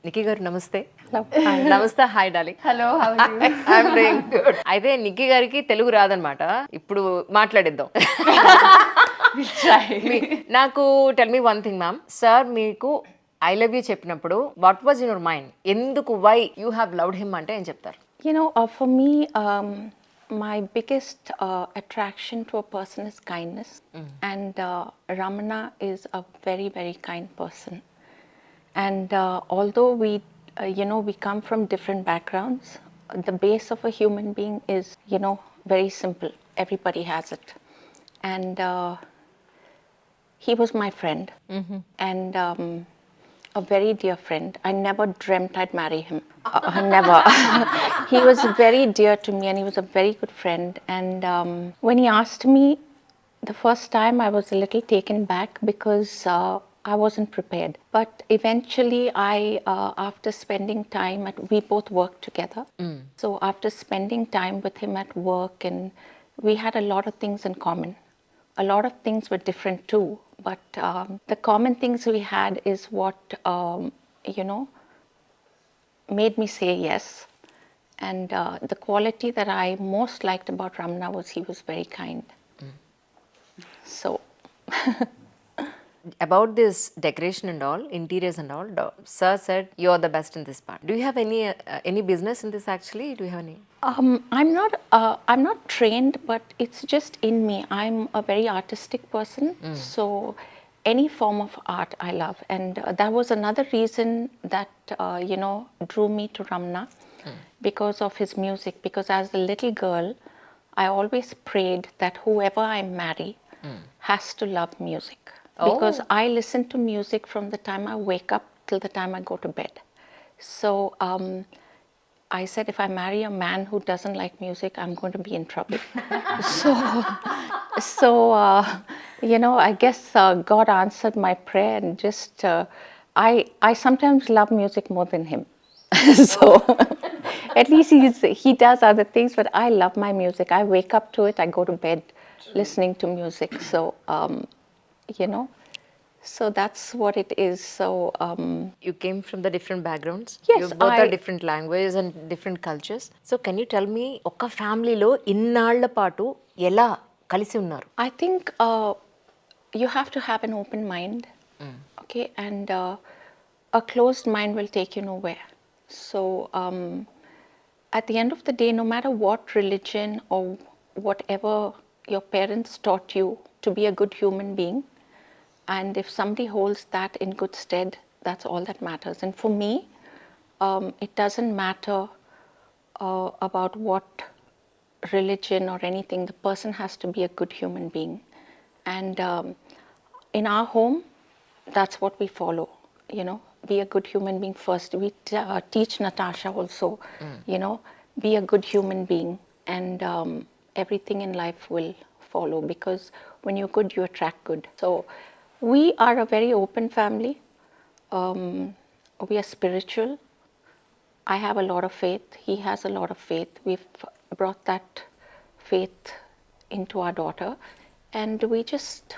నిక్కీ గారు నమస్తే. Hi. నమస్తే, hi darling. Hello, how are you? I am doing good. అయితే నిక్కీ గారికి తెలుగు రాదనమాట. ఇప్పుడు మాట్లాడిద్దాం. We'll try. నాకు tell me one thing ma'am. Sir మీకు ఐ లవ్ యూ చెప్పినప్పుడు what was in your mind? ఎందుకు why you have loved him అంటే ఏం చెప్తారు? You know, for me, my biggest attraction to a person is kindness. And Ramana is a very, very kind person. And although we come from different backgrounds, the base of a human being is, very simple. Everybody has it. And he was my friend. And a very dear friend. I never dreamt I'd marry him. Never. He was very dear to me and he was a very good friend. And when he asked me the first time, I was a little taken back because I wasn't prepared. But eventually, after spending time we both worked together. So after spending time with him at work, and we had a lot of things in common. A lot of things were different too, but the common things we had is what made me say yes. And the quality that I most liked about Ramana was he was very kind. So About this decoration and all, interiors and all, sir said you are the best in this part. Do you have any business in this actually? Do you have any? I'm not trained, but it's just in me. I'm a very artistic person, so any form of art I love, and that was another reason that drew me to Ramana, because of his music. Because as a little girl, I always prayed that whoever I marry has to love music. Because I listen to music from the time I wake up till the time I go to bed. So I said, if I marry a man who doesn't like music, I'm going to be in trouble. so I guess God answered my prayer, and just I sometimes love music more than him. So at least he does other things, but I love my music. I wake up to it. I go to bed listening to music. So so that's what it is. So You came from the different backgrounds. Yes, You both are I- different languages and different cultures. So can you tell me, ఒక ఫ్యామిలీలో ఇన్నాళ్ల పాటు ఎలా కలిసి ఉన్నారు? I think you have to have an open mind, okay, and a closed mind will take you nowhere. So at the end of the day, no matter what religion or whatever your parents taught you to be a good human being, and if somebody holds that in good stead, that's all that matters. And for me, it doesn't matter about what religion or anything. The person has to be a good human being. And in our home, that's what we follow, be a good human being first. We teach Natasha also, be a good human being, and everything in life will follow, because when you're good, you attract good. So we are a very open family. We are spiritual. I have a lot of faith. He has a lot of faith. We've brought that faith into our daughter, and we just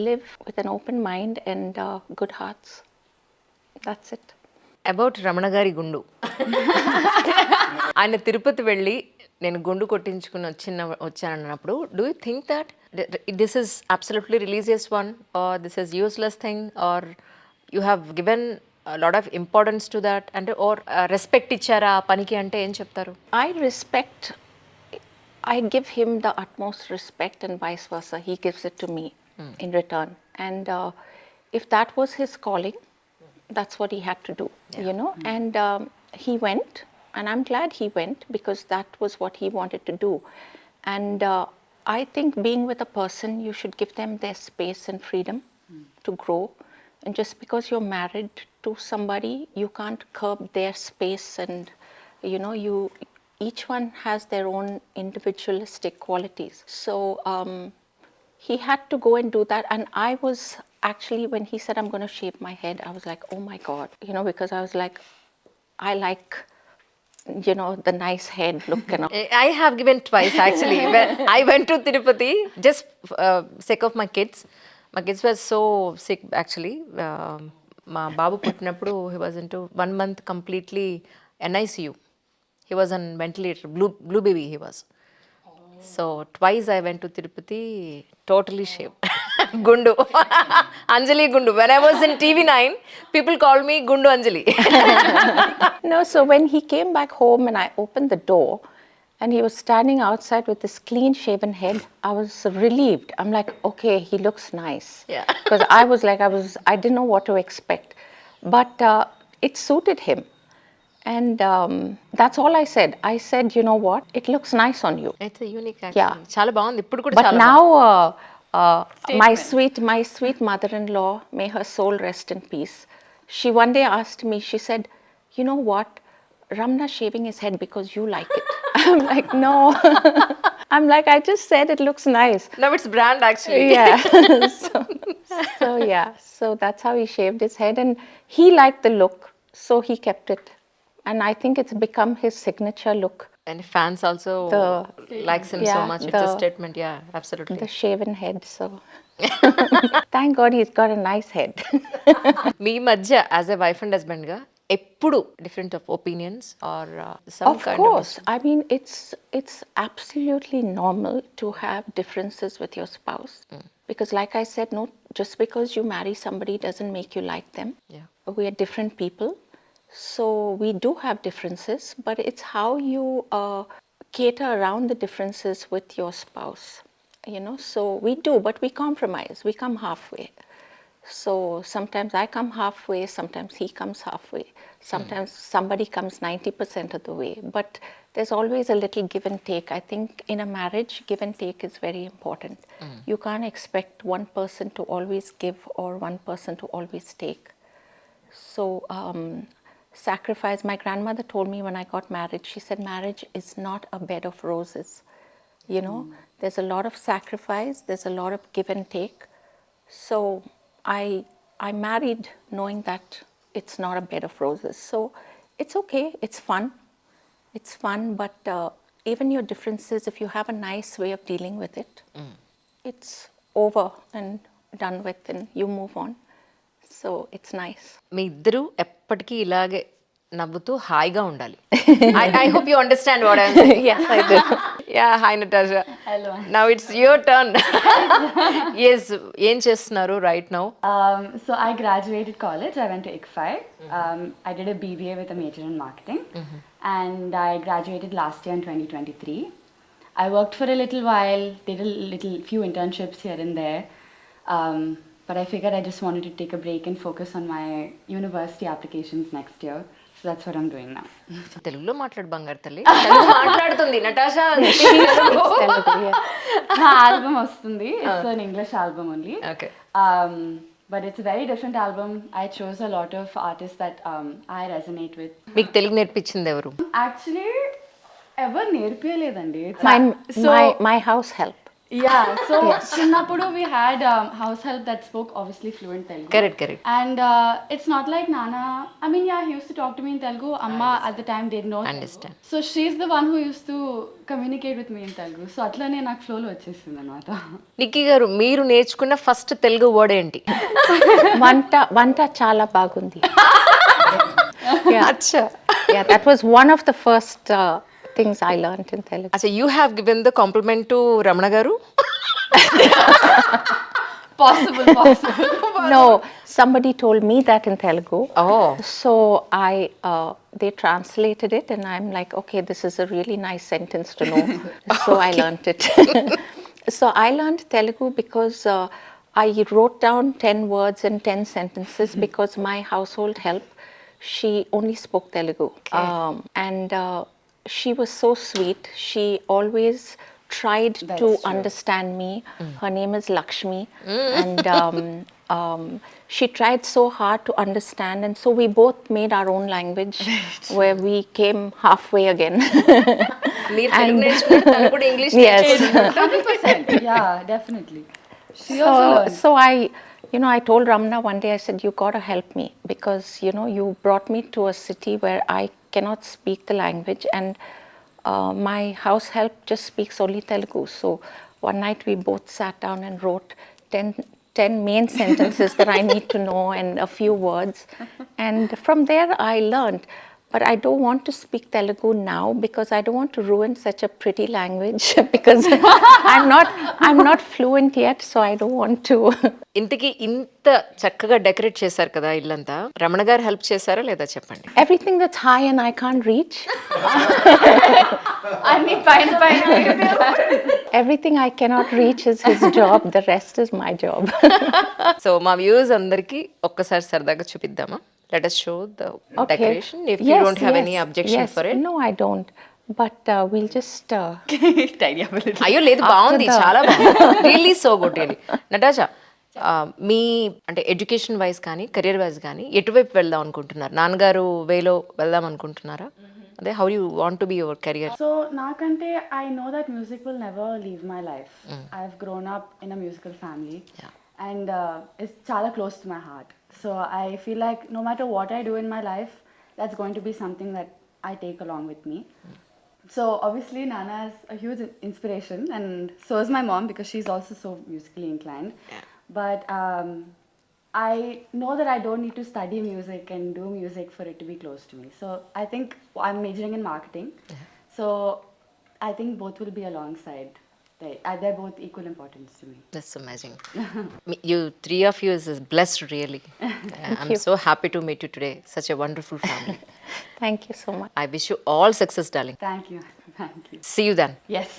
live with an open mind and good hearts. That's it. About Ramana గారి గుండు. ఆయన తిరుపతి వెళ్ళి నేను గుండు కొట్టించుకుని వచ్చానన్నప్పుడు, do you think that this is absolutely religious one, or this is useless thing, or you have given lot of importance to that, అంటే or respect ఇచ్చారా ఆ పనికి అంటే ఏం చెప్తారు? I give him the utmost respect, and vice versa. He gives it to me in return. And if that was his calling, that's what he had to do, And he went, and I'm glad he went, because that was what he wanted to do. And I think being with a person, you should give them their space and freedom to grow. And just because you're married to somebody, you can't curb their space, and each one has their own individualistic qualities. So he had to go and do that. And I was actually, when he said, I'm going to shave my head, I was like, oh my God, because I was like, I like, the nice head look and all. I have given twice actually. When I went to Tirupati, just sake of my kids. My kids were so sick actually. మా బాబు పుట్టినప్పుడు he was into 1 month completely NICU. He was on ventilator, blue baby he was. So twice I went to Tirupati, totally shaved. Gundu. Anjali Gundu. When I was in TV9, people called me Gundu Anjali. No, so when he came back home and I opened the door and he was standing outside with this clean shaven head, I was relieved. I'm like, okay, he looks nice. Yeah. Because I didn't know what to expect. But it suited him. And that's all I said. I said, you know what, it looks nice on you. It's a unique actually. Yeah. చాలా బాగుంది ఇప్పుడు కూడా But చాలా now, my sweet mother-in-law, may her soul rest in peace. She one day asked me. She said, "You know what? Ramna shaving his head because you like it." I'm like, no. I'm like, I just said it looks nice. Now it's brand actually. Yeah. so yeah. So that's how he shaved his head, and he liked the look, so he kept it. And I think it's become his signature look. And fans also likes him so yeah, much. It's a statement. Yeah, absolutely. The shaven head. So thank God he's got a nice head. మీ మధ్య as a wife and husband గా ఎప్పుడు different of opinions are some Of kind course. I mean, it's absolutely normal to have differences with your spouse. Because like I said, no, just because you marry somebody doesn't make you like them. Yeah. We are different people. So we do have differences, but it's how you cater around the differences with your spouse. You know, so we do, but we compromise. We come halfway. So sometimes I come halfway, sometimes he comes halfway. Sometimes somebody comes 90% of the way. But there's always a little give and take. I think in a marriage, give and take is very important. You can't expect one person to always give or one person to always take. So sacrifice. My grandmother told me when I got married, she said, marriage is not a bed of roses. You know, there's a lot of sacrifice, there's a lot of give and take. So I married knowing that it's not a bed of roses. So it's okay, it's fun, but even your differences, if you have a nice way of dealing with it, it's over and done with and you move on. So it's nice. మీ ఇద్దరు ఎప్పటికీ ఇలాగే నవ్వుతూ హాయిగా ఉండాలి. I hope you understand what I'm saying. Yes, I do. Yeah, hi Natasha. Hello. Now it's your turn. Yes, ఏం చేస్తున్నారు right now? So I graduated college. I went to ICFI. I did a BBA with a major in marketing, and I graduated last year in 2023. I worked for a little while, did a few internships here and there, but I figured I just wanted to take a break and focus on my university applications next year. So that's what I'm doing now. తెలుగులో మాట్లాడు బంగారు తల్లి. తెలుగు మాట్లాడుతుంది Natasha. Telugu, yeah. My album వస్తుంది. It's an English album only. Okay. But it's a very different album. I chose a lot of artists that I resonate with. మీకు తెలుగు నేర్పించింది ఎవరు? Actually, ఎవరు నేర్పియలేదండి. My house help. Yeah, so చిన్నప్పుడు we had house help that spoke obviously fluent Telugu. Correct. And it's not like Nana, I mean, yeah, he used to talk to me in Telugu. Amma at the time didn't know Understand. Telugu. So she's the one who used to communicate with me in Telugu. So అట్లనే నాకు ఫ్లోలో వచ్చేసింది అనమాట. నిక్కీ గారు మీరు నేర్చుకున్న first Telugu word ఏంటి? వంట చాలా బాగుంది. అచ్చా. Yeah, that was one of the first things I learned in Telugu. అచ్చా, you have given the compliment to Ramana గారు? Possible. No, somebody told me that in Telugu. Oh. So they translated it and I'm like, okay, this is a really nice sentence to know. So I learned it. So I learned Telugu because I wrote down 10 words and 10 sentences because my household help, she only spoke Telugu. And she was so sweet. She always tried to understand me. Her name is Lakshmi. And she tried so hard to understand. And so we both made our own language where we came halfway again. మీరు తెలుగు నేర్చుకున్నారు, తను కూడా English Yes. నేర్చుకున్నారు. 100%. Yeah, definitely. She also learned. So I told Ramna one day, I said, you got to help me because, you brought me to a city where I cannot speak the language and my house help just speaks only Telugu. So one night we both sat down and wrote 10 main sentences that I need to know and a few words. And from there, I learned. But I don't want to speak Telugu now because I don't want to ruin such a pretty language because I'm not fluent yet, so I don't want to. ఇంతకీ ఇంత చక్కగా decorate చేశారు కదా ఇల్లంతా, రమణ గారు help చేశారా లేదా చెప్పండి. Everything that's high and I can't reach, అన్ని పైన పైన everything I cannot reach is his job. The rest is my job. So మా వ్యూవర్స్ అందరికి ఒక్కసారి సరదాగా చూపిద్దామా? Let us show the decoration if you don't have any objection yes. for it. No, I don't. But we'll just. అయ్యో లేదు, బాగుంది, చాలా బాగుంది, really so good really. Natasha, మీ అంటే ఎడ్యుకేషన్ వైజ్ కానీ కెరియర్ వైజ్ కానీ ఎటువైపు వెళ్దాం అనుకుంటున్నారు? నాన్నగారు వేలో వెళ్దాం అనుకుంటున్నారా? అదే how you want to be your career? So, nakante, I know that music will never leave my life. I've grown up in a musical family, and it's chala close to my heart. So I feel like no matter what I do in my life, that's going to be something that I take along with me. So obviously, Nana is a huge inspiration, and so is my mom because she's also so musically inclined. But I know that I don't need to study music and do music for it to be close to me. So I think I'm majoring in marketing. So I think both will be alongside. They're both equal importance to me. That's amazing. You three of you is blessed really. I'm so happy to meet you today. Such a wonderful family. Thank you so much. I wish you all success, darling. Thank you. Thank you. See you then. Yes.